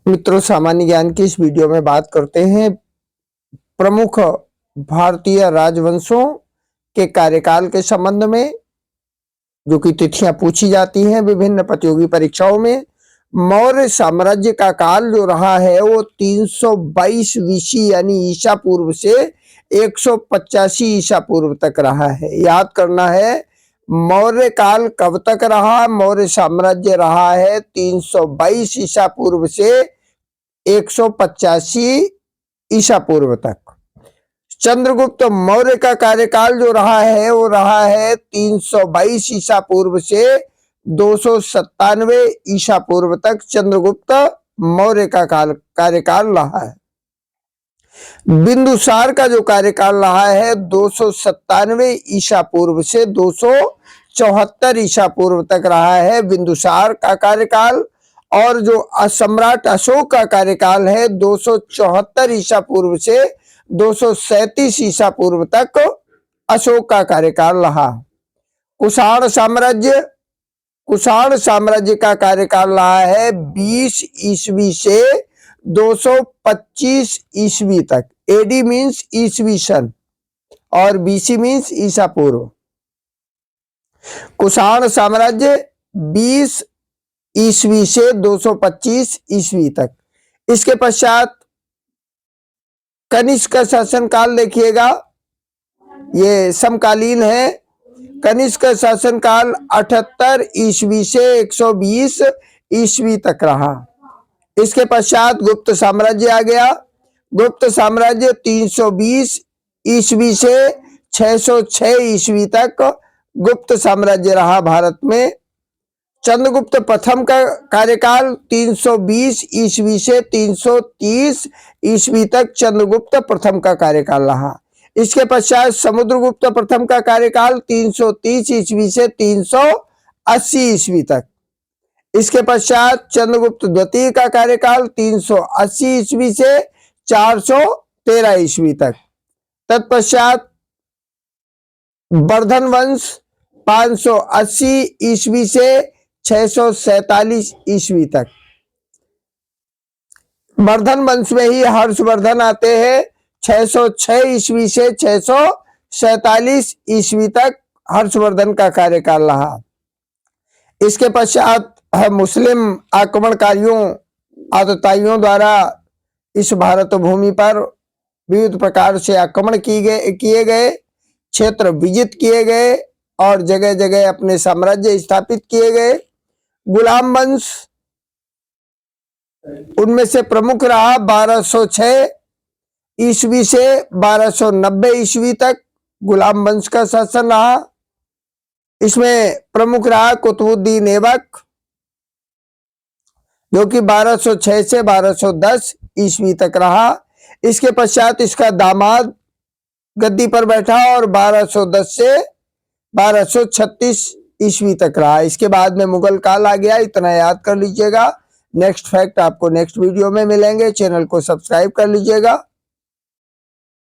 मित्रों, सामान्य ज्ञान की इस वीडियो में बात करते हैं प्रमुख भारतीय राजवंशों के कार्यकाल के संबंध में, जो कि तिथियां पूछी जाती हैं विभिन्न प्रतियोगी परीक्षाओं में। मौर्य साम्राज्य का काल जो रहा है वो 322 वीसी यानी ईसा पूर्व से 185 ईसा पूर्व तक रहा है। याद करना है मौर्य काल कब तक रहा। मौर्य साम्राज्य रहा है 322 ईसा पूर्व से 185 ईसा पूर्व तक। चंद्रगुप्त मौर्य का कार्यकाल जो रहा है वो रहा है 322 ईसा पूर्व से 297 ईसा पूर्व तक चंद्रगुप्त मौर्य का कार्यकाल रहा है। बिंदुसार का जो कार्यकाल रहा है 297 ईसा पूर्व से 274 ईसा पूर्व तक रहा है बिंदुसार का कार्यकाल। और जो सम्राट अशोक का कार्यकाल है 274 ईसा पूर्व से 237 ईसा पूर्व तक अशोक का कार्यकाल रहा। कुषाण साम्राज्य का कार्यकाल रहा है 20 ईस्वी से 225 ईस्वी तक। एडी मीन्स ईस्वी सन और बीसी मीन्स ईसा पूर्व। कुषाण साम्राज्य 20 ईस्वी से 225 ईस्वी तक। इसके पश्चात कनिष्क का शासनकाल देखिएगा, ये समकालीन है। कनिष्क का शासनकाल 78 ईस्वी से 120 ईस्वी तक रहा। इसके पश्चात गुप्त साम्राज्य आ गया। गुप्त साम्राज्य 320 ईस्वी से 606 ईस्वी तक गुप्त साम्राज्य रहा भारत में। चंद्रगुप्त प्रथम का कार्यकाल 320 ईस्वी से 330 ईस्वी तक चंद्रगुप्त प्रथम का कार्यकाल रहा। इसके पश्चात समुद्रगुप्त प्रथम का कार्यकाल 330 ईस्वी से 380 ईस्वी तक। इसके पश्चात चंद्रगुप्त द्वितीय का कार्यकाल 380 ईस्वी से 413 ईस्वी तक। तत्पश्चात वर्धन वंश 580 ईस्वी से 647 ईस्वी तक। वर्धन वंश में ही हर्षवर्धन आते हैं। 606 ईस्वी से 647 ईस्वी तक हर्षवर्धन का कार्यकाल रहा। इसके पश्चात मुस्लिम आक्रमणकारियों आतताइयों द्वारा इस भारत भूमि पर विविध प्रकार से आक्रमण किए गए, क्षेत्र विजित किए गए और जगह जगह अपने साम्राज्य स्थापित किए गए। गुलाम वंश उनमें से प्रमुख रहा। 1206 ईस्वी से 1290 ईस्वी तक गुलाम वंश का शासन रहा। इसमें प्रमुख रहा कुतुबुद्दीन ऐबक, जो कि 1206 से 1210 ईस्वी तक रहा। इसके पश्चात इसका दामाद गद्दी पर बैठा और 1210 से 1236 ईस्वी तक रहा। इसके बाद में मुगल काल आ गया। इतना याद कर लीजिएगा। नेक्स्ट फैक्ट आपको नेक्स्ट वीडियो में मिलेंगे। चैनल को सब्सक्राइब कर लीजिएगा।